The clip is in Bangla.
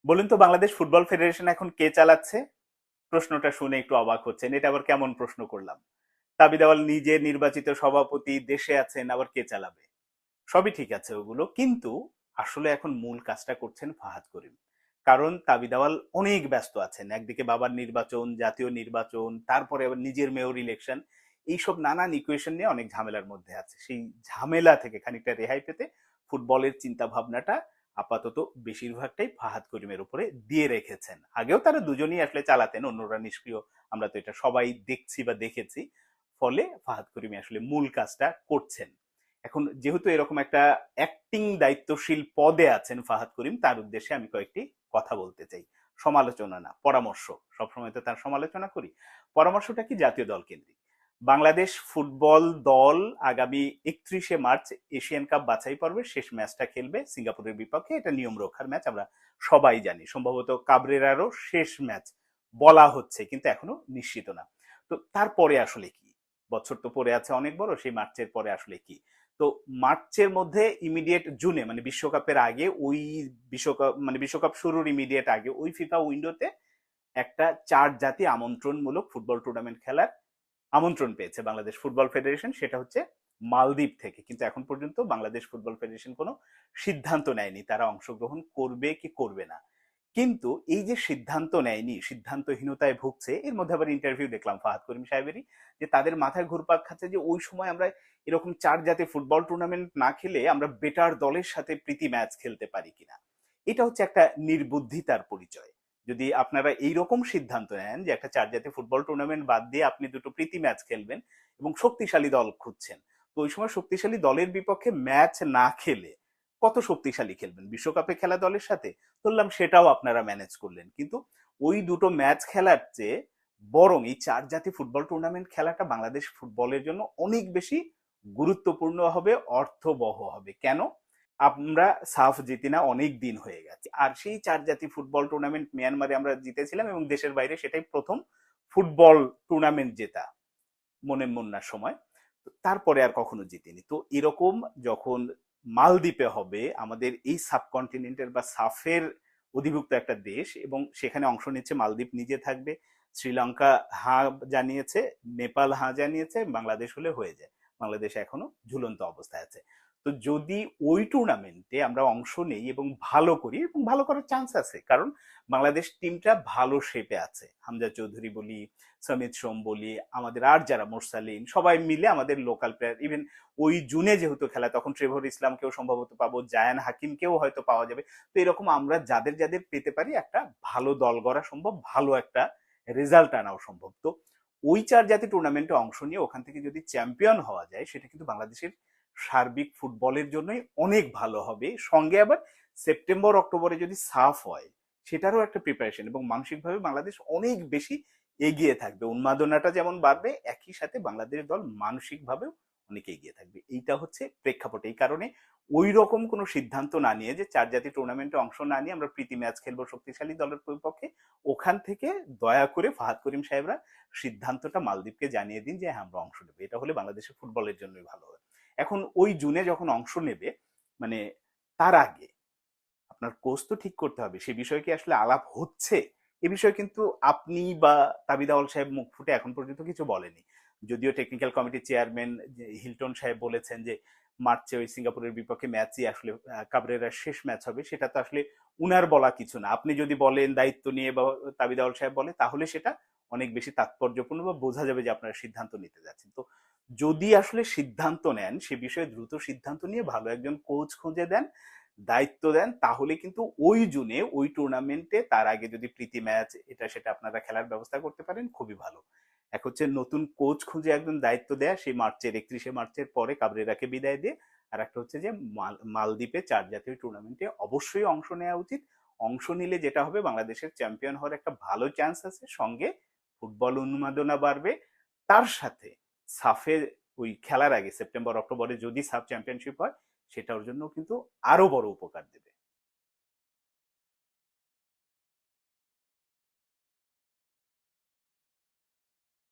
বলুন তো, বাংলাদেশ ফুটবল ফেডারেশন এখন কে চালাচ্ছে? প্রশ্নটা শুনে একটু অবাক হচ্ছেন, এটা আবার কেমন প্রশ্ন করলাম? তাবিদ আওয়াল নিজে নির্বাচিত সভাপতি, দেশে আছেন, আবার কে চালাবে? সবই ঠিক আছে ওগুলো, কিন্তু আসলে এখন মূল কাজটা করছেন ফাহাদ করিম। কারণ তাবিদ আওয়াল অনেক ব্যস্ত আছেন, একদিকে বাবার নির্বাচন, জাতীয় নির্বাচন, তারপরে আবার নিজের মেয়র ইলেকশন, এইসব নানান ইকুয়েশন নিয়ে অনেক ঝামেলার মধ্যে আছে। সেই ঝামেলা থেকে খানিকটা রেহাই পেতে ফুটবলের চিন্তা ভাবনাটা আপাতত বেশিরভাগটাই ফাহাদ করিমের উপরে দিয়ে রেখেছেন। আগেও তারা দুজনই আসলে চালাতেন, অন্যরা নিষ্ক্রিয়, আমরা তো এটা সবাই দেখছি বা দেখেছি। ফলে ফাহাদ করিম আসলে মূল কাজটা করছেন। এখন যেহেতু এরকম একটা অ্যাক্টিং দায়িত্বশীল পদে আছেন ফাহাদ করিম, তার উদ্দেশ্যে আমি কয়েকটি কথা বলতে চাই। সমালোচনা না, পরামর্শ। সবসময় তো তার সমালোচনা করি। পরামর্শটা কি? জাতীয় দল কেন্দ্রিক। বাংলাদেশ ফুটবল দল আগামী 31শে মার্চ এশিয়ান কাপ বাছাই পর্বের শেষ ম্যাচটা খেলবে সিঙ্গাপুরের বিপক্ষে। এটা নিয়ম রক্ষার ম্যাচ, আমরা সবাই জানি। সম্ভবত কাবরেরারও শেষ ম্যাচ বলা হচ্ছে, কিন্তু এখনো নিশ্চিত না। তো তারপরে আসলে কি? বছর তো পরে আছে অনেক বড়, সেই মার্চের পরে আসলে কি? তো মার্চের মধ্যে ইমিডিয়েট জুনে, মানে বিশ্বকাপের আগে, ওই বিশ্বকাপ শুরুর ইমিডিয়েট আগে ওই ফিফা উইন্ডোতে একটা চার জাতি আমন্ত্রণমূলক ফুটবল টুর্নামেন্ট খেলার আমন্ত্রণ পেয়েছে বাংলাদেশ ফুটবল ফেডারেশন। সেটা হচ্ছে মালদ্বীপ থেকে। কিন্তু এখন পর্যন্ত বাংলাদেশ ফুটবল ফেডারেশন কোনো সিদ্ধান্ত নেয়নি তারা অংশগ্রহণ করবে কি করবে না। কিন্তু এই যে সিদ্ধান্ত নেয়নি, সিদ্ধান্তহীনতায় ভুগছে, এর মধ্যে আবার ইন্টারভিউ দেখলাম ফাহাদ করিম সাহেবেরই, যে তাদের মাথায় ঘুরপাক খাচ্ছে যে ওই সময় আমরা এরকম চার জাতীয় ফুটবল টুর্নামেন্ট না খেলে আমরা বেটার দলের সাথে প্রীতি ম্যাচ খেলতে পারি কিনা। এটা হচ্ছে একটা নির্বুদ্ধিতার পরিচয়। যদি আপনারা এইরকম সিদ্ধান্ত নেন যে একটা চার জাতীয় ফুটবল টুর্নামেন্ট বাদ দিয়ে আপনি দুটো প্রীতি ম্যাচ খেলবেন এবং শক্তিশালী দল খুঁজছেন, তো ওই সময় শক্তিশালী দলের বিপক্ষে ম্যাচ না খেলে কত শক্তিশালী খেলবেন বিশ্বকাপে খেলা দলের সাথে? ধরলাম সেটাও আপনারা ম্যানেজ করলেন, কিন্তু ওই দুটো ম্যাচ খেলার চেয়ে বরং এই চার জাতি ফুটবল টুর্নামেন্ট খেলাটা বাংলাদেশ ফুটবলের জন্য অনেক বেশি গুরুত্বপূর্ণ হবে, অর্থবহ হবে। কেন? আমরা সাফ জিতি না অনেক দিন হয়ে গেছে, আর সেই চার জাতি ফুটবল টুর্নামেন্ট মিয়ানমারে আমরা জিতেছিলাম, এবং দেশের বাইরে সেটাই প্রথম ফুটবল টুর্নামেন্ট জেতা মনে মুন্নার সময়। তারপরে আর কখনো জিতেনি। তো এরকম যখন মালদ্বীপে হবে, আমাদের এই সাবকন্টিনেন্টের বা সাফের অধিভুক্ত একটা দেশ, এবং সেখানে অংশ নিচ্ছে মালদ্বীপ নিজে থাকবে, শ্রীলঙ্কা হ্যাঁ জানিয়েছে, নেপাল হ্যাঁ জানিয়েছে, বাংলাদেশ হলে হয়ে যায়। বাংলাদেশ এখনো ঝুলন্ত অবস্থায় আছে। তো যদি ওই টুর্নামেন্টে আমরা অংশ নেই এবং ভালো করি, এবং ভালো করার চান্স আছে, কারণ বাংলাদেশ টিমটা ভালো শেপে আছে। হামজা চৌধুরী বলি, সমিত সোম বলি, আমাদের আর যারা মোরসালিন, সবাই মিলে আমাদের লোকাল প্লেয়ার, ইভেন ওই জুনে যেহেতু খেলা, তখন ট্রেভর ইসলামকেও সম্ভবত পাবো, জায়ান হাকিমকেও হয়তো পাওয়া যাবে। তো এরকম আমরা যাদের যাদের পেতে পারি, একটা ভালো দল গড়া সম্ভব, ভালো একটা রেজাল্ট আনাও সম্ভব। তো ওই চার জাতি টুর্নামেন্টে অংশ নিয়ে ওখান থেকে যদি চ্যাম্পিয়ন হওয়া যায়, সেটা কিন্তু বাংলাদেশের সার্বিক ফুটবলের জন্যই অনেক ভালো হবে। সঙ্গে আবার সেপ্টেম্বর অক্টোবরে যদি সাফ হয়, সেটারও একটা প্রিপারেশন, এবং মানসিকভাবে বাংলাদেশ অনেক বেশি এগিয়ে থাকবে। উন্মাদনাটা যেমন বাড়বে, একই সাথে বাংলাদেশ দল মানসিকভাবেও অনেক এগিয়ে থাকবে। এইটা হচ্ছে প্রেক্ষাপট। এই কারণে ওই রকম কোনো সিদ্ধান্ত না নিয়ে, যে চার জাতি টুর্নামেন্টে অংশ না নিয়ে আমরা প্রীতি ম্যাচ খেলবো শক্তিশালী দলের বিপক্ষে, ওখান থেকে দয়া করে ফাহাদ করিম সাহেবরা সিদ্ধান্তটা মালদ্বীপকে জানিয়ে দিন যে হ্যাঁ আমরা অংশ নেবো। এটা হলে বাংলাদেশের ফুটবলের জন্যই ভালো হবে। এখন ওই জুনে যখন অংশ নেবে, মানে তার আগে আপনার কোর্স তো ঠিক করতে হবে। সে বিষয়ে কি আসলে আলাপ হচ্ছে? এ বিষয়ে কিন্তু আপনি বা তাবিদ আউল সাহেব মুখ ফুটে এখন পর্যন্ত কিছু বলেনি। যদিও টেকনিক্যাল কমিটির চেয়ারম্যান হিলটন সাহেব বলেছেন যে মার্চে ওই সিঙ্গাপুরের বিপক্ষে ম্যাচই আসলে কাবরেরার শেষ ম্যাচ হবে, সেটা তো আসলে উনার বলা কিছু না। আপনি যদি বলেন দায়িত্ব নিয়ে, বা তাবিদ আউল সাহেব বলে, তাহলে সেটা অনেক বেশি তাৎপর্যপূর্ণ, বা বোঝা যাবে যে আপনারা সিদ্ধান্ত নিতে যাচ্ছেন। তো যদি আসলে সিদ্ধান্ত নেন, সে বিষয়ে দ্রুত সিদ্ধান্ত নিয়ে ভালো একজন কোচ খুঁজে দেন, দায়িত্ব দেন, তাহলে কিন্তু ওই জুনে ওই টুর্নামেন্টে তার আগে যদি প্রীতি ম্যাচ এটা সেটা আপনারা খেলার ব্যবস্থা করতে পারেন, খুবই ভালো। এক হচ্ছে নতুন কোচ খুঁজে একজন দায়িত্ব দেয়া, সেই মার্চের 31শে মার্চের পরে কাবরেরাকে বিদায় দিয়ে। আর একটা হচ্ছে যে মালদ্বীপে চার জাতীয় টুর্নামেন্টে অবশ্যই অংশ নেওয়া উচিত। অংশ নিলে যেটা হবে, বাংলাদেশের চ্যাম্পিয়ন হওয়ার একটা ভালো চান্স আছে, সঙ্গে ফুটবল উন্মাদনা বাড়বে। তার সাথে সাফে ওই খেলার আগে সেপ্টেম্বর অক্টোবরে যদি সাফ চ্যাম্পিয়নশিপ হয়, সেটার জন্য কিন্তু আরো বড় উপকার দেবে।